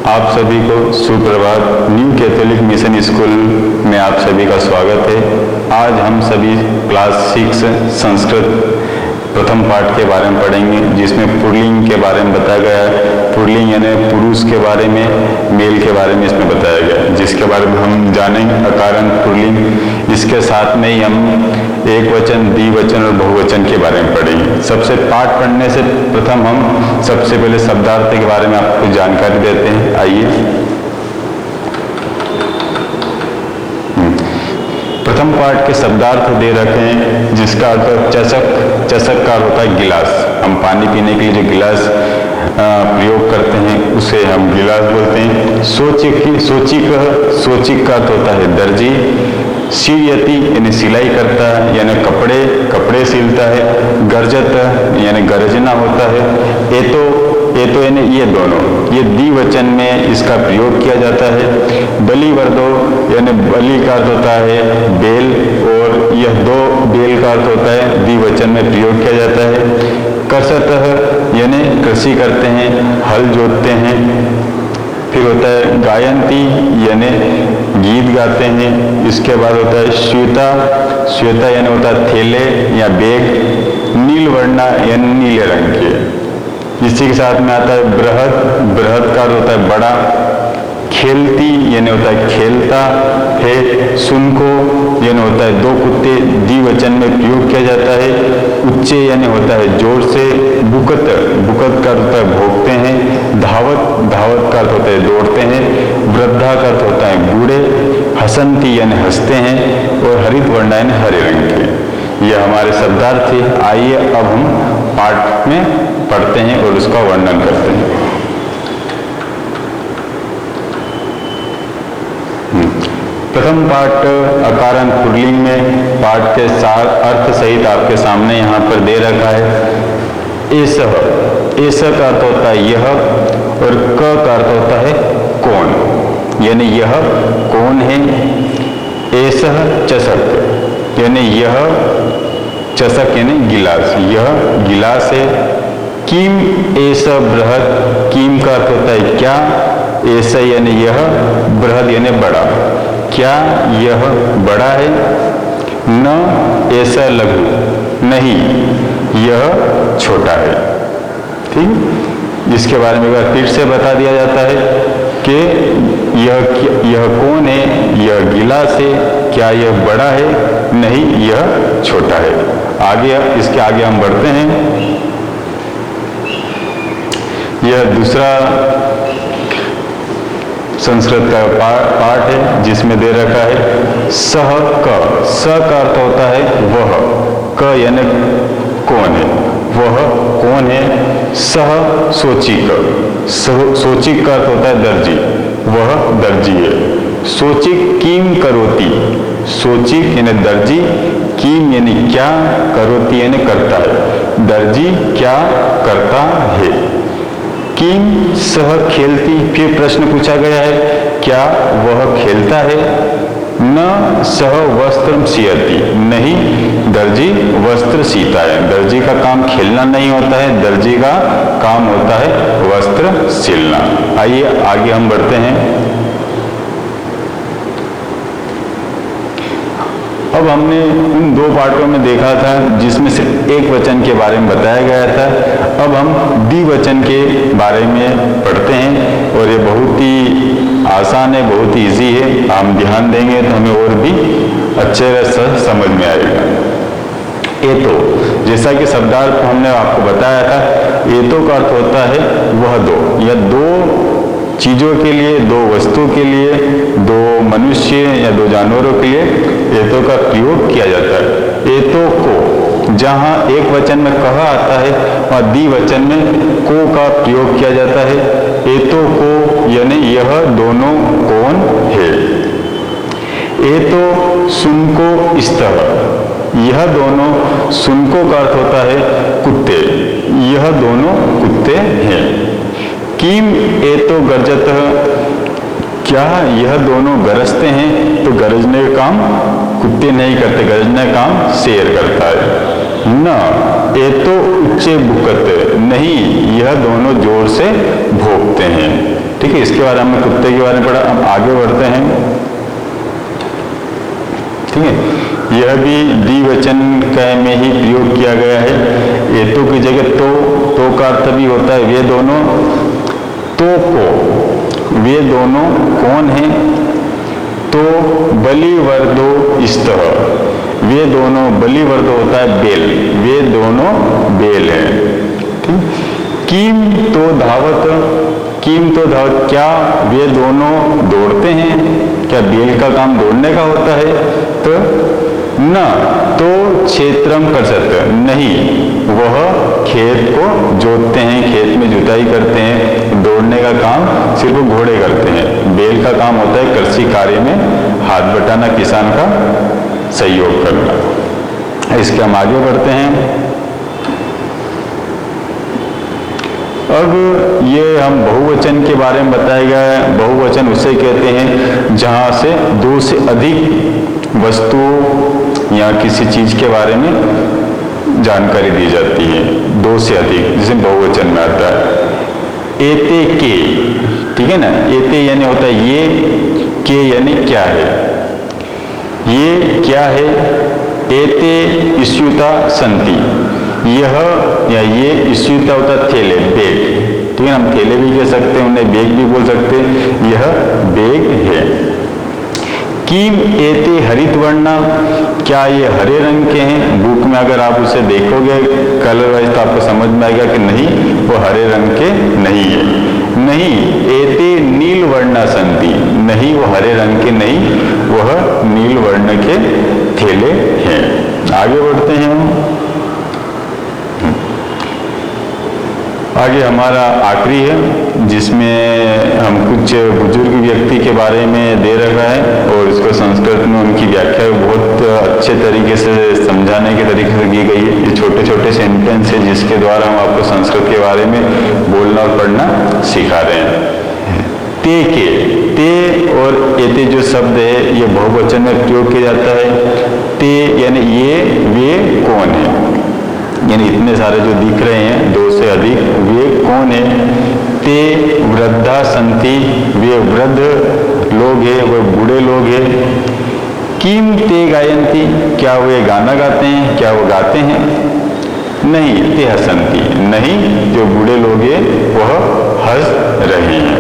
आप सभी को सुप्रभात। न्यू कैथोलिक मिशन स्कूल में आप सभी का स्वागत है। आज हम सभी क्लास 6 संस्कृत प्रथम पाठ के बारे में पढ़ेंगे, जिसमें पुल्लिंग के बारे में बताया गया है। पुल्लिंग यानी पुरुष के बारे में, मेल के बारे में इसमें बताया गया है, जिसके बारे में हम जानेंगे अकारण पुल्लिंग। इसके साथ में ही हम एक वचन, द्विवचन और बहुवचन के बारे में पढ़ेंगे। सबसे पाठ पढ़ने से प्रथम हम सबसे पहले शब्दार्थ के बारे में आपको जानकारी देते हैं। आइए, प्रथम पाठ के शब्दार्थ दे रखे हैं, जिसका अर्थ चषक। चषक का अर्थ होता है गिलास। हम पानी पीने के लिए जो गिलास प्रयोग करते हैं उसे हम गिलास बोलते हैं। सोचिक का अर्थ होता है दर्जी। सीयति यानी सिलाई करता है, यानी कपड़े सिलता है। गर्जत यानी गरजना होता है। एतो यानी ये दोनों, ये द्विवचन में इसका प्रयोग किया जाता है। बलिवर्दो यानी बलि का अर्थ होता है बेल, और यह दो बेल का अर्थ होता है द्विवचन में प्रयोग किया जाता है। कसतः यानी कृषि करते हैं, हल जोतते हैं। फिर होता है गायंती यानी गीत गाते हैं। इसके बाद होता है श्वेता यानी होता है थैले या बैग। नीलवर्णा यानी नीले रंग के। इसी के साथ में आता है बृहद का अर्थ होता है बड़ा। खेलती यानी होता है खेलता है। सुनको यानी होता है दो कुत्ते, द्विवचन में प्रयोग किया जाता है। उच्चे यानी होता है जोर से। बुकत का अर्थ होता है भोगते हैं। धावत का अर्थ होता है दौड़ते हैं। वृद्धा का अर्थ होता है बूढ़े। हसंती यानी हंसते हैं। और हरित वर्णा यानी हरे रंग के। यह हमारे शब्दार्थ थे। आइए अब हम पाठ में पढ़ते हैं और उसका वर्णन करते हैं। प्रथम पाठ अकारण पुल्लिंग में पाठ के सार अर्थ सहित आपके सामने यहाँ पर दे रखा है। एसह का अर्थ होता है यह, और क का अर्थ होता है कौन, यानी यह कौन है। एसह चषक यानी यह चषक यानी गिलास, यह गिलास है। किम ऐसा बृहद, किम का अर्थ होता है क्या। ऐसा यानी यह, बृहद यानी बड़ा। क्या यह बड़ा है। न ऐसा लघु, नहीं यह छोटा है। ठीक, इसके बारे में फिर से बता दिया जाता है कि यह कौन है। यह गिलास है। क्या यह बड़ा है, नहीं यह छोटा है। आगे, इसके आगे हम बढ़ते हैं। यह दूसरा संस्कृत का पाठ है, जिसमें दे रखा है सह क। स का अर्थ होता है वह, क यानी कौन है, वह कौन है। सह सोचिक, सोचिक का अर्थ होता है दर्जी, वह दर्जी है। सोचिक किम करोति, सोचिक यानी दर्जी, किम यानी क्या, करोति यानी करता है। दर्जी क्या करता है। किम सह खेलती, फिर प्रश्न पूछा गया है क्या वह खेलता है। न सह वस्त्रम सियति, नहीं दर्जी वस्त्र सीता है। दर्जी का काम खेलना नहीं होता है, दर्जी का काम होता है वस्त्र सिलना। आइए आगे हम बढ़ते हैं। अब हमने उन दो पाठों में देखा था जिसमें सिर्फ एक वचन के बारे में बताया गया था। अब हम द्विवचन के बारे में पढ़ते हैं, और ये बहुत ही आसान है, बहुत ही इजी है। हम ध्यान देंगे तो हमें और भी अच्छे से समझ में आएगा। एतो, जैसा कि शब्दार्थ हमने आपको बताया था, एतो का अर्थ होता है वह दो, या दो चीजों के लिए, दो वस्तु के लिए, दो मनुष्य या दो जानवरों के लिए एतो का प्रयोग किया जाता है। एतो को, जहाँ एक वचन में कह आता है और द्विवचन में को का प्रयोग किया जाता है। एतो को यानी यह दोनों कौन है। एतो सुनको स्तः, यह दोनों, सुनको का अर्थ होता है कुत्ते, यह दोनों कुत्ते हैं। किम एतो गर्जत, क्या यह दोनों गरजते हैं। तो गरजने का काम कुत्ते नहीं करते, गरजने का काम शेर करता है। न एतो उच्चे भुकत, नहीं यह दोनों जोर से भोंकते हैं। ठीक है, इसके बारे में कुत्ते के बारे में पढ़ा। अब आगे बढ़ते हैं। ठीक है, यह भी द्विवचन में ही प्रयोग किया गया है। एतो की जगह तो का अर्थ भी होता है वे दोनों। तो को वे दोनों कौन हैं? तो बलिवर्दो स्तः, वे दोनों बलिवर्दो होता है बेल, वे दोनों बेल है। किम तो धावत, किम तो धावत, क्या वे दोनों दौड़ते हैं? क्या बेल का काम दौड़ने का होता है? तो न तो क्षेत्रम कर सकते, नहीं वह खेत को जोतते हैं, खेत में जुताई करते हैं। दौड़ने का काम सिर्फ घोड़े करते हैं। बेल का काम होता है कृषि कार्य में हाथ बटाना, किसान का सहयोग करना। इसके हम आगे बढ़ते हैं। अब ये हम बहुवचन के बारे में बताया गया है। बहुवचन उसे कहते हैं जहां से दो से अधिक वस्तु या किसी चीज के बारे में जानकारी दी जाती है। दो से अधिक, जिसे बहुवचन में आता है। एते के, ठीक है ना, एते यानी होता है ये, के यानी क्या है, ये क्या है। एते इष्युता संति, यह या ये इष्युता होता थैले, बैग, ठीक है, हम थैले भी कह सकते हैं, उन्हें बैग भी बोल सकते हैं। यह बैग है। किम एते हरित वर्णा, क्या ये हरे रंग के हैं? बुक में अगर आप उसे देखोगे कलर वाइज तो आपको समझ में आएगा कि नहीं, वो हरे रंग के नहीं है। नहीं एते नील वर्णा संति, नहीं वो हरे रंग के नहीं, वह नील वर्ण के थैले हैं। आगे बढ़ते हैं हम। आगे हमारा आखिरी है, जिसमें हम कुछ बुजुर्ग व्यक्ति के बारे में दे रखा है और इसको संस्कृत में उनकी व्याख्या बहुत अच्छे तरीके से समझाने के तरीके से की गई है। ये छोटे छोटे सेंटेंस है जिसके द्वारा हम आपको संस्कृत के बारे में बोलना और पढ़ना सिखा रहे हैं। ते के, ते और एते जो शब्द है ये बहुवचन में प्रयोग किया जाता है। ते यानी ये वे कौन है, यानी इतने सारे जो दिख रहे हैं दो से अधिक, वे कौन है। ते वृद्धा संति, वे वृद्ध लोग हैं, वे बूढ़े लोग हैं। किम ते गायंती, क्या वे गाना गाते हैं, क्या वो गाते हैं? नहीं ते हसंती, नहीं जो बूढ़े लोग हैं वह हंस रहे हैं।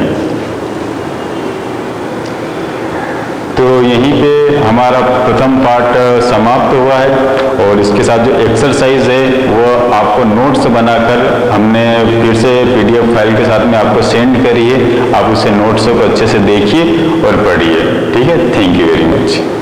तो यहीं पे हमारा प्रथम पार्ट समाप्त हुआ है और इसके साथ जो एक्सरसाइज है वो आपको नोट्स बनाकर हमने फिर से PDF फाइल के साथ में आपको सेंड करी है। आप उसे नोट्स को अच्छे से देखिए और पढ़िए। ठीक है, थैंक यू वेरी मच।